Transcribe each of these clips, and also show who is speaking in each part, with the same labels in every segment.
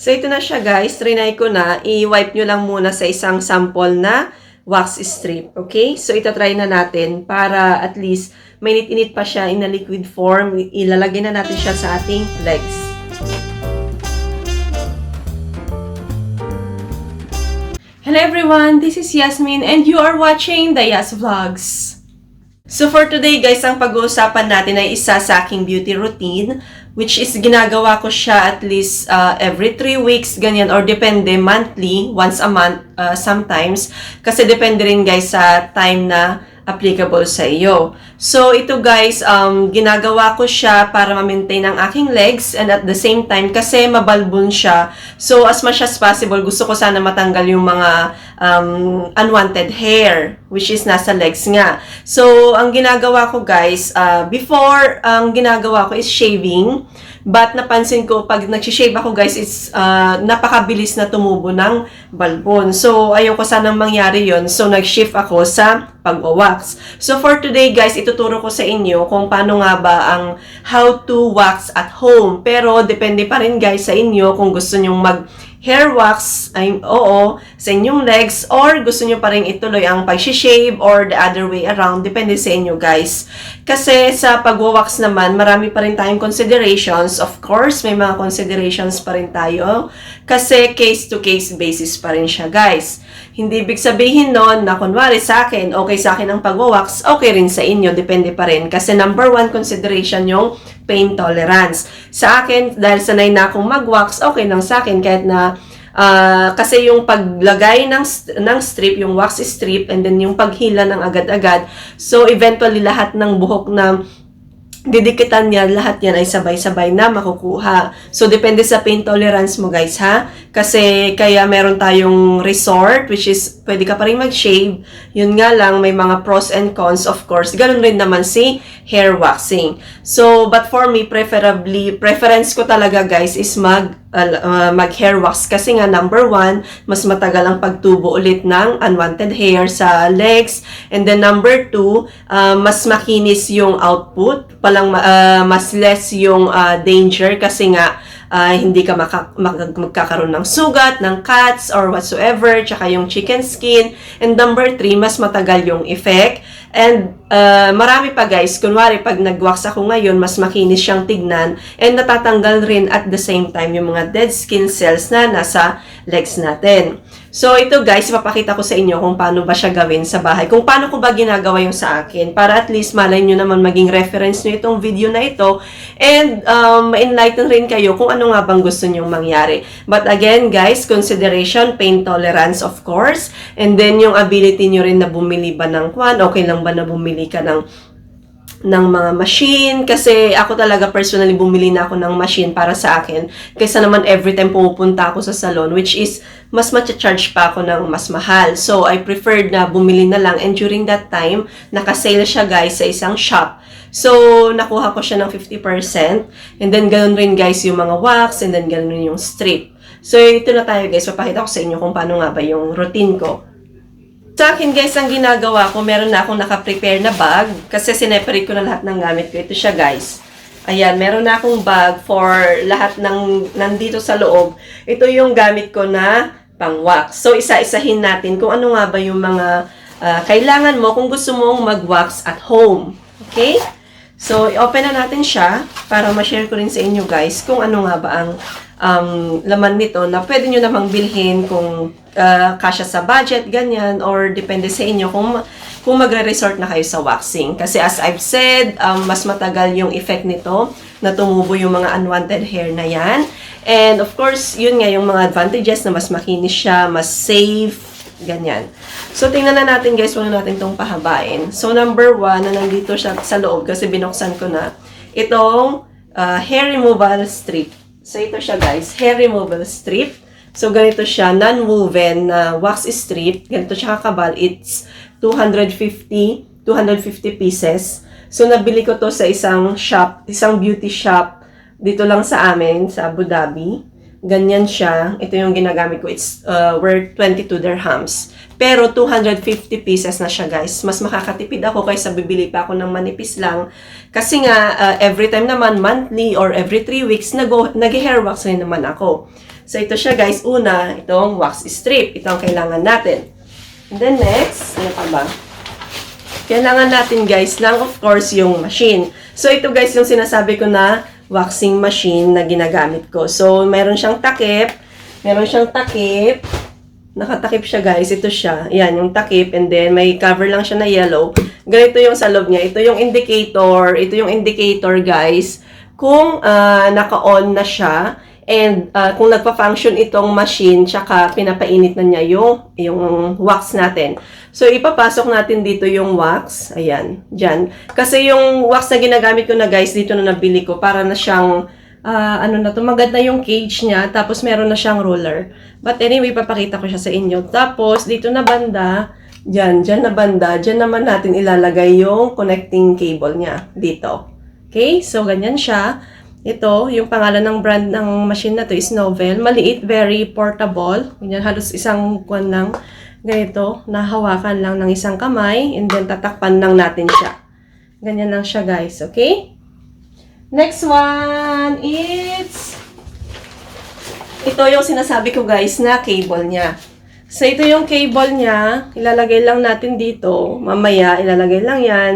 Speaker 1: So, ito na siya guys. Trinay ko na. I-wipe nyo lang muna sa isang sample na wax strip. Okay? So, itatry na natin para at least mainit-init pa siya in a liquid form. Ilalagay na natin siya sa ating legs. Hello everyone! This is Yasmin and you are watching the Yas Vlogs. So for today guys, ang pag-uusapan natin ay isa sa aking beauty routine, which is ginagawa ko siya at least every 3 weeks, ganyan, or depende, monthly, once a month sometimes, kasi depende rin guys sa time na applicable sa iyo. So ito guys, ginagawa ko siya para ma-maintain ang aking legs and at the same time, kasi mabalbon siya, so as much as possible, gusto ko sana matanggal yung mga unwanted hair, which is nasa legs nga. So, ang ginagawa ko guys, before, ang ginagawa ko is shaving. But napansin ko, pag nag-shave ako guys, it's napakabilis na tumubo ng balbon. So, ayoko sanang mangyari yon. So, nag-shift ako sa pag-wax. So, for today guys, ituturo ko sa inyo kung paano nga ba ang how to wax at home. Pero, depende pa rin guys sa inyo kung gusto nyong hair wax, ay oo, sa inyong legs, or gusto nyo pa rin ituloy ang pag-shave or the other way around, depende sa inyo guys. Kasi sa pag-wax naman, marami pa rin tayong considerations. Of course, may mga considerations pa rin tayo. Kasi case-to-case basis pa rin siya guys. Hindi ibig sabihin nun na kunwari sa akin, okay sa akin ang pag-wax, okay rin sa inyo, depende pa rin. Kasi number 1 consideration yung pain tolerance. Sa akin, dahil sanay na akong mag-wax, okay lang sa akin kahit na kasi yung paglagay ng strip, yung wax strip, and then yung paghila ng agad-agad, so eventually lahat ng buhok na didikitan niya, lahat yan ay sabay-sabay na makukuha. So, depende sa pain tolerance mo guys ha. Kasi kaya meron tayong resort, which is pwede ka pa rin mag-shave. Yun nga lang, may mga pros and cons of course. Ganun rin naman si hair waxing. So, but for me, preference ko talaga guys is mag-hair wax. Kasi nga number 1, mas matagal ang pagtubo ulit ng unwanted hair sa legs. And then number 2, mas makinis yung output. Mas less yung danger kasi nga hindi ka magkakaroon ng sugat, ng cuts, or whatsoever, tsaka yung chicken skin. And number 3, mas matagal yung effect. And marami pa guys, kunwari pag nag-wax ako ngayon, mas makinis siyang tignan and natatanggal rin at the same time yung mga dead skin cells na nasa legs natin. So ito guys, ipapakita ko sa inyo kung paano ba siya gawin sa bahay. Kung paano ko ba ginagawa yung sa akin para at least malay nyo naman maging reference nyo itong video na ito and ma-enlighten rin kayo kung ano nga bang gusto nyong mangyari. But again guys, consideration, pain tolerance of course, and then yung ability nyo rin na bumili ba ng kwan, okay lang ba na bumili ka ng mga machine, kasi ako talaga personally bumili na ako ng machine para sa akin kaysa naman every time pumupunta ako sa salon, which is mas matcha-charge pa ako ng mas mahal. So I preferred na bumili na lang, and during that time naka-sale siya guys sa isang shop. So nakuha ko siya ng 50%, and then ganoon rin guys yung mga wax, and then ganoon rin yung strip. So ito na tayo guys, papakita ko sa inyo kung paano nga ba yung routine ko. Sa akin guys, ang ginagawa ko, meron na akong naka-prepare na bag kasi sineparate ko na lahat ng gamit ko. Ito siya guys. Ayan, meron na akong bag for lahat ng nandito sa loob. Ito yung gamit ko na pang-wax. So, isa-isahin natin kung ano nga ba yung mga kailangan mo kung gusto mong mag-wax at home. Okay? So, i-open na natin siya para ma-share ko rin sa inyo guys kung ano nga ba ang laman nito na pwede nyo namang bilhin kung kasya sa budget, ganyan, or depende sa inyo kung magre-resort na kayo sa waxing. Kasi as I've said, mas matagal yung effect nito na tumubo yung mga unwanted hair na yan. And of course, yun nga yung mga advantages na mas makinis siya, mas safe, ganyan. So, tingnan na natin guys, wala natin itong pahabain. So, number 1 na nandito siya sa loob kasi binuksan ko na, itong hair removal strip. So, ito siya guys, hair removal strip. So, ganito siya, non-woven na wax strip. Ganito siya kakabal. It's 250 pieces. So, nabili ko to sa isang shop, isang beauty shop dito lang sa amin, sa Abu Dhabi. Ganyan siya. Ito yung ginagamit ko. It's worth 22 dirhams. Pero 250 pieces na siya guys. Mas makakatipid ako kaysa bibili pa ako ng manipis lang. Kasi nga, every time naman, monthly or every 3 weeks, nag-hair wax rin naman ako. So, ito siya guys. Una, itong wax strip. Ito ang kailangan natin. And then next, ano pa ba? Kailangan natin guys lang, of course, yung machine. So, ito guys yung sinasabi ko na waxing machine na ginagamit ko. So, meron siyang takip. Meron siyang takip. Nakatakip siya guys. Ito siya. Ayan, yung takip. And then, may cover lang siya na yellow. Ganito yung sa loob niya. Ito yung indicator. Ito yung indicator guys. Kung naka-on na siya. And kung nagpa-function itong machine, tsaka pinapainit na niya yung wax natin. So, ipapasok natin dito yung wax. Ayan, dyan. Kasi yung wax na ginagamit ko na guys, dito na nabili ko. Para na siyang, maganda yung cage niya. Tapos, meron na siyang roller. But anyway, papakita ko siya sa inyo. Tapos, dito na banda, dyan na banda, dyan naman natin ilalagay yung connecting cable niya. Dito. Okay? So, ganyan siya. Ito, yung pangalan ng brand ng machine na to is Novel. Maliit, very portable. Ganyan, halos isang kuwan lang. Ganito, nahawakan lang ng isang kamay. And then, tatakpan lang natin siya. Ganyan lang siya, guys. Okay? Next one, ito yung sinasabi ko, guys, na cable niya. So, ito yung cable niya. Ilalagay lang natin dito. Mamaya, ilalagay lang yan.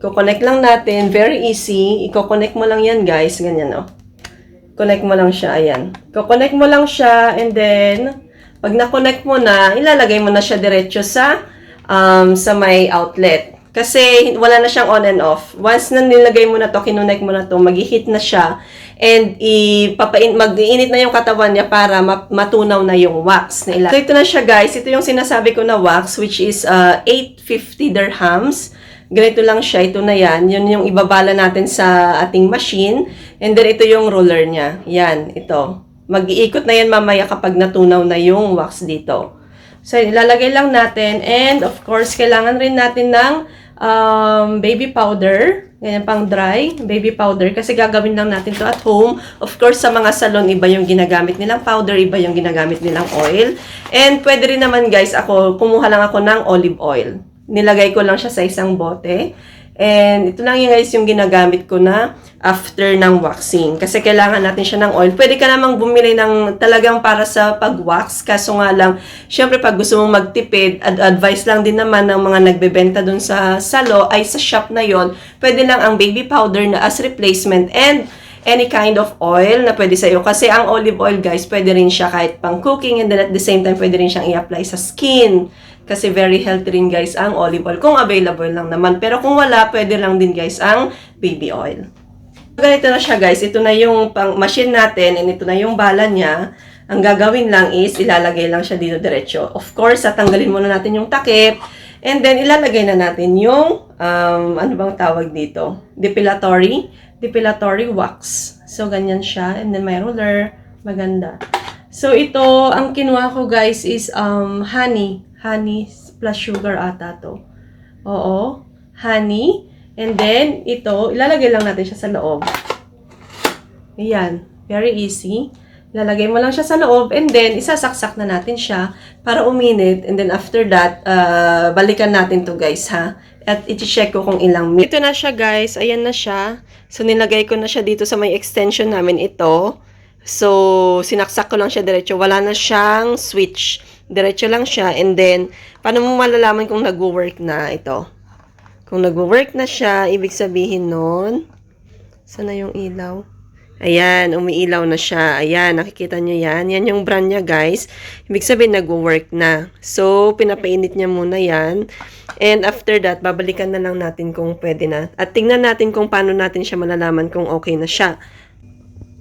Speaker 1: Iko-connect lang natin. Very easy. Iko-connect mo lang yan, guys. Ganyan, oh. Connect mo lang siya. Ayan. Iko-connect mo lang siya. And then, pag na-connect mo na, ilalagay mo na siya diretso sa may outlet. Kasi, wala na siyang on and off. Once na nilagay mo na to, kinonect mo na to, mag-hit na siya. And, mag-iinit na yung katawan niya para matunaw na yung wax na ilalagay. So, ito na siya, guys. Ito yung sinasabi ko na wax, which is 850 dirhams. Ganito lang siya. Ito na yan. Yun yung ibabala natin sa ating machine. And then, ito yung roller niya. Yan. Ito. Mag-iikot na yan mamaya kapag natunaw na yung wax dito. So, ilalagay lang natin. And, of course, kailangan rin natin ng baby powder. Ganyan pang dry. Baby powder. Kasi gagawin lang natin to at home. Of course, sa mga salon, iba yung ginagamit nilang powder. Iba yung ginagamit nilang oil. And, pwede rin naman, guys, kumuha lang ako ng olive oil. Nilagay ko lang siya sa isang bote. And ito lang yung guys yung ginagamit ko na after ng waxing. Kasi kailangan natin siya ng oil. Pwede ka namang bumili ng talagang para sa pag-wax. Kaso nga lang, syempre pag gusto mong magtipid, advice lang din naman ng mga nagbebenta dun sa shop na yon. Pwede lang ang baby powder na as replacement and any kind of oil na pwede sa'yo. Kasi ang olive oil guys, pwede rin siya kahit pang cooking and then at the same time, pwede rin siyang i-apply sa skin. Kasi very healthy rin guys ang olive oil. Kung available lang naman. Pero kung wala, pwede lang din guys ang baby oil. Ganito na siya guys. Ito na yung pang machine natin and ito na yung bala niya. Ang gagawin lang is ilalagay lang siya dito diretso. Of course, tatanggalin muna natin yung takip. And then ilalagay na natin yung, ano bang tawag dito? Depilatory wax. So, ganyan siya. And then may roller. Maganda. So, ito, ang kinuha ko guys is honey. Honey plus sugar ata to. Oo. Honey. And then, ito, ilalagay lang natin siya sa loob. Ayan. Very easy. Ilalagay mo lang siya sa loob. And then, isasaksak na natin siya para uminit. And then, after that, balikan natin to guys, ha? At iti-check ko kung ilang minutes. Ito na siya guys. Ayan na siya. So, nilagay ko na siya dito sa may extension namin ito. So, sinaksak ko lang siya diretso. Wala na siyang switch. Diretso lang siya. And then, paano mo malalaman kung nagwo-work na ito? Kung nagwo-work na siya, ibig sabihin nun, sana yung ilaw? Ayan, umiilaw na siya. Ayan, nakikita nyo yan. Yan yung brand niya, guys. Ibig sabihin, nagwo-work na. So, pinapainit niya muna yan. And after that, babalikan na lang natin kung pwede na. At tingnan natin kung paano natin siya malalaman kung okay na siya.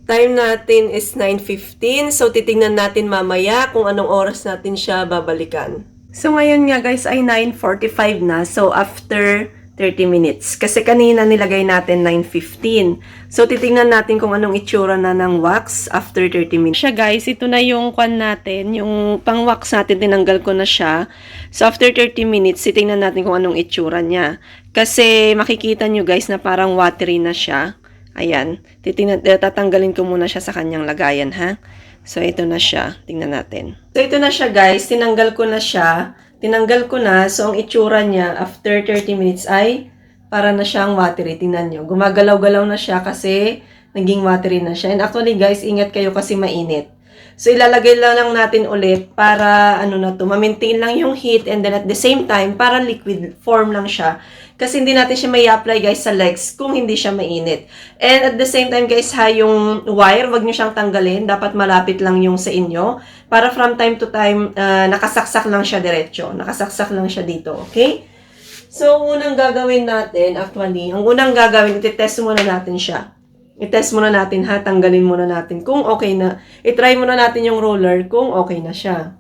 Speaker 1: Time natin is 9:15. So, titingnan natin mamaya kung anong oras natin siya babalikan. So, ngayon nga guys ay 9:45 na. So, after 30 minutes. Kasi kanina nilagay natin 9:15. So, titingnan natin kung anong itsura na ng wax after 30 minutes. Siya guys, ito na yung kwan natin. Yung pang wax natin, tinanggal ko na siya. So, after 30 minutes, titingnan natin kung anong itsura niya. Kasi makikita nyo guys na parang watery na siya. Ayan. Tatanggalin ko muna siya sa kanyang lagayan, ha? So, ito na siya. Tingnan natin. So, ito na siya, guys. Tinanggal ko na siya. Tinanggal ko na. So, ang itsura niya, after 30 minutes ay para na siyang watery. Tingnan nyo. Gumagalaw-galaw na siya kasi naging watery na siya. And actually, guys, ingat kayo kasi mainit. So, ilalagay lang natin ulit para, ano na to, ma-maintain lang yung heat and then at the same time, para liquid form lang siya. Kasi hindi natin siya may apply guys sa legs kung hindi siya mainit. And at the same time guys ha, yung wire, wag nyo siyang tanggalin. Dapat malapit lang yung sa inyo. Para from time to time, nakasaksak lang siya diretso. Nakasaksak lang siya dito, okay? So, unang gagawin natin, actually, ang unang gagawin, ititest muna natin siya. I-test muna natin ha, tanggalin muna natin kung okay na. I-try muna natin yung roller kung okay na siya.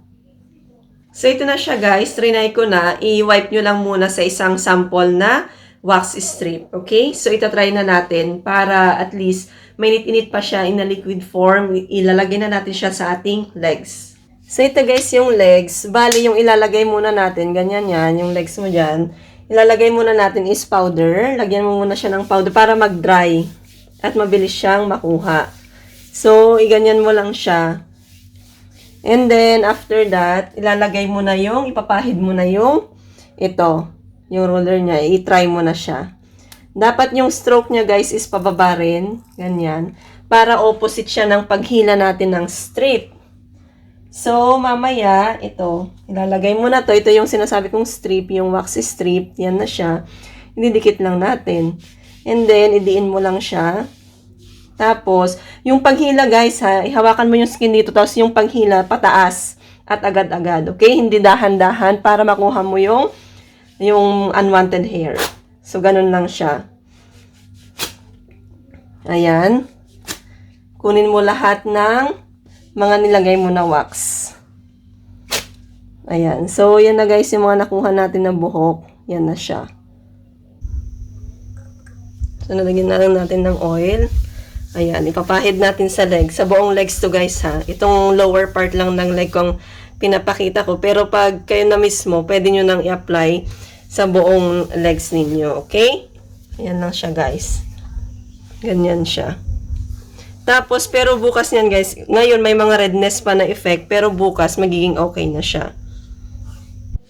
Speaker 1: So, ito na siya guys. Trinay ko na. I-wipe nyo lang muna sa isang sample na wax strip. Okay? So, itatry na natin para at least mainit-init pa siya in a liquid form. Ilalagay na natin siya sa ating legs. So, ito guys yung legs. Bali, yung ilalagay muna natin. Ganyan yan. Yung legs mo dyan. Ilalagay muna natin is powder. Lagyan mo muna siya ng powder para mag-dry. At mabilis siyang makuha. So, iganyan mo lang siya. And then, after that, ilalagay mo na yung, ipapahid mo na yung, yung roller niya. I-try mo na siya. Dapat yung stroke niya, guys, is pababa rin. Ganyan. Para opposite siya ng paghila natin ng strip. So, mamaya, ilalagay mo na to. Ito yung sinasabi kong strip, yung wax strip. Yan na siya. Ididikit lang natin. And then, idiin mo lang siya. Tapos, yung paghila guys ha, ihawakan mo yung skin dito, tapos yung paghila pataas at agad-agad, okay? Hindi dahan-dahan para makuha mo yung unwanted hair. So, ganun lang siya. Ayan. Kunin mo lahat ng mga nilagay mo na wax. Ayan. So, yan na guys yung mga nakuha natin na buhok. Yan na siya. So, nalagyan na lang natin ng oil. Ayan, ipapahid natin sa legs. Sa buong legs to guys ha. Itong lower part lang ng leg kong pinapakita ko. Pero pag kayo na mismo, pwede nyo nang i-apply sa buong legs ninyo. Okay? Ayan lang siya guys. Ganyan siya. Tapos, pero bukas niyan guys. Ngayon may mga redness pa na effect. Pero bukas magiging okay na siya.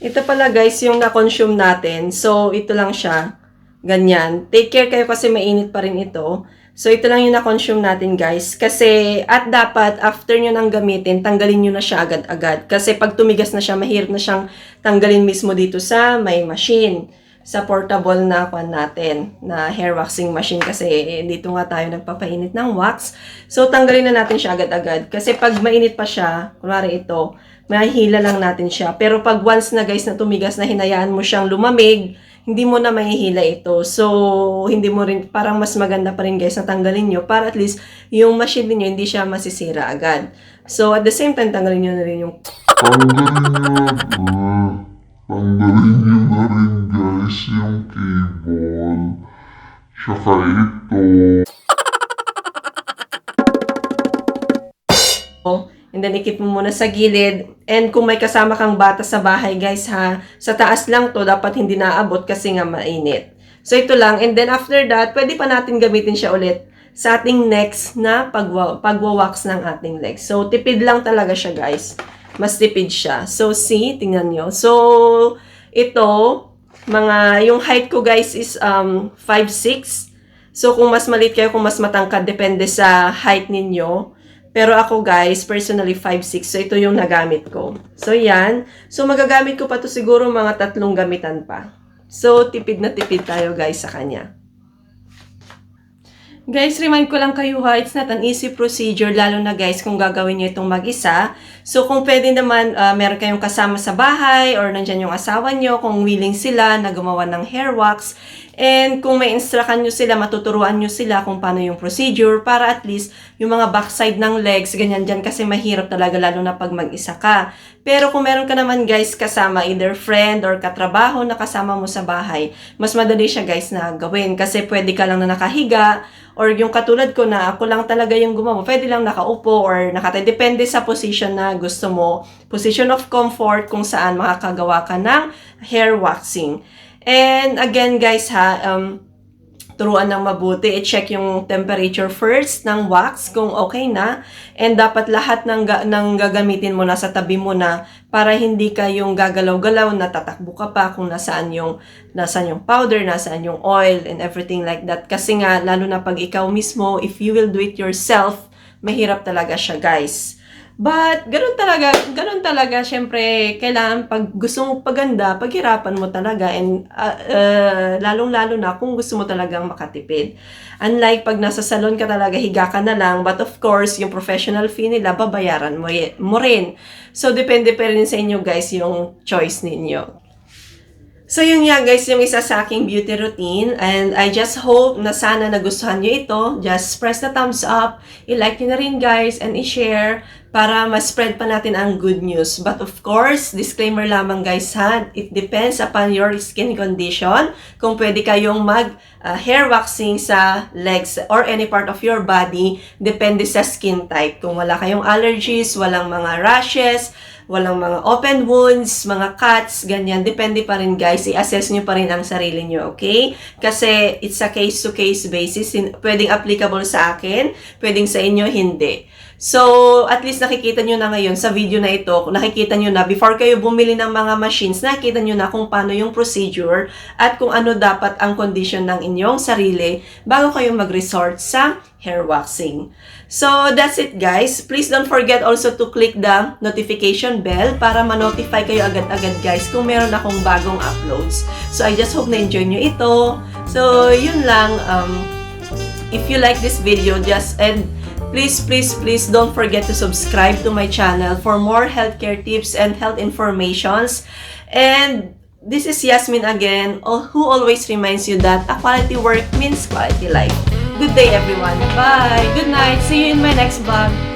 Speaker 1: Ito pala guys yung na-consume natin. So, ito lang siya. Ganyan. Take care kayo kasi mainit pa rin ito. So, ito lang yung na-consume natin, guys. Kasi, at dapat, after nyo nang gamitin, tanggalin nyo na siya agad-agad. Kasi, pag tumigas na siya, mahirap na siyang tanggalin mismo dito sa may machine. Sa portable na kwan natin, na hair waxing machine. Kasi, dito nga tayo nagpapainit ng wax. So, tanggalin na natin siya agad-agad. Kasi, pag mainit pa siya, kunwari ito, mahihila lang natin siya. Pero, pag once na, guys, na tumigas na hinayaan mo siyang lumamig, hindi mo na mahihila ito. So, hindi mo rin, parang mas maganda pa rin guys na tanggalin nyo para at least yung machine niyo hindi siya masisira agad. So, at the same time, tanggalin nyo na rin yung
Speaker 2: tanggalin nyo na rin guys yung cable. Tsaka ito.
Speaker 1: and then ikip mo muna sa gilid. And kung may kasama kang bata sa bahay guys ha, sa taas lang to, dapat hindi naabot kasi nga mainit. So ito lang, and then after that, pwede pa natin gamitin siya ulit sa ating next na pagwawax ng ating legs. So tipid lang talaga siya guys. Mas tipid siya. So see, tingnan nyo. So ito, yung height ko guys is 5'6". So kung mas maliit kayo, kung mas matangkad, depende sa height ninyo. Pero ako guys, personally 5'6". So ito yung nagamit ko. So yan. So magagamit ko pa to siguro mga 3 gamitan pa. So tipid na tipid tayo guys sa kanya. Guys, remind ko lang kayo ha, it's not an easy procedure, lalo na guys kung gagawin nyo itong mag-isa. So kung pwede naman, meron kayong kasama sa bahay or nandyan yung asawa nyo, kung willing sila na gumawa ng hair wax. And kung may instruction nyo sila, matuturuan nyo sila kung paano yung procedure para at least yung mga backside ng legs, ganyan dyan kasi mahirap talaga lalo na pag mag-isa ka. Pero kung meron ka naman guys kasama, either friend or katrabaho na kasama mo sa bahay, mas madali siya guys na gawin kasi pwede ka lang na nakahiga or yung katulad ko na ako lang talaga yung gumawa, pwede lang nakaupo or nakatay. Depende sa position na gusto mo. Position of comfort kung saan makakagawa ka ng hair waxing. And again guys ha, turuan ng mabuti, i-check yung temperature first ng wax kung okay na. And dapat lahat ng gagamitin mo nasa tabi mo na para hindi ka yung gagalaw-galaw na tatakbo ka pa kung nasaan yung powder, nasaan yung oil and everything like that. Kasi nga, lalo na pag ikaw mismo, if you will do it yourself, mahirap talaga siya guys. But, ganun talaga, syempre, kailangan pag gusto mo paganda, paghirapan mo talaga, and lalong-lalo na kung gusto mo talagang makatipid. Unlike pag nasa salon ka talaga, higa ka na lang, but of course, yung professional fee nila, babayaran mo rin. So, depende pa rin sa inyo guys, yung choice ninyo. So, yun nga guys, yung isa sa aking beauty routine. And I just hope na sana nagustuhan nyo ito. Just press the thumbs up. I-like nyo na rin guys and i-share para ma-spread pa natin ang good news. But of course, disclaimer lamang guys ha, it depends upon your skin condition. Kung pwede kayong hair waxing sa legs or any part of your body, depende sa skin type. Kung wala kayong allergies, walang mga rashes, walang mga open wounds, mga cuts, ganyan. Depende pa rin guys. I-assess nyo pa rin ang sarili nyo, okay? Kasi it's a case-to-case basis. Pwedeng applicable sa akin, pwedeng sa inyo, hindi. So, at least nakikita nyo na ngayon sa video na ito, nakikita nyo na before kayo bumili ng mga machines, nakikita nyo na kung paano yung procedure at kung ano dapat ang condition ng inyong sarili bago kayo mag-resort sa hair waxing. So, that's it guys. Please don't forget also to click the notification bell para ma-notify kayo agad-agad guys kung meron akong bagong uploads. So, I just hope na-enjoy nyo ito. So, yun lang. If you like this video, please don't forget to subscribe to my channel for more healthcare tips and health informations. And this is Yasmin again, who always reminds you that a quality work means quality life. Good day everyone. Bye. Good night. See you in my next vlog.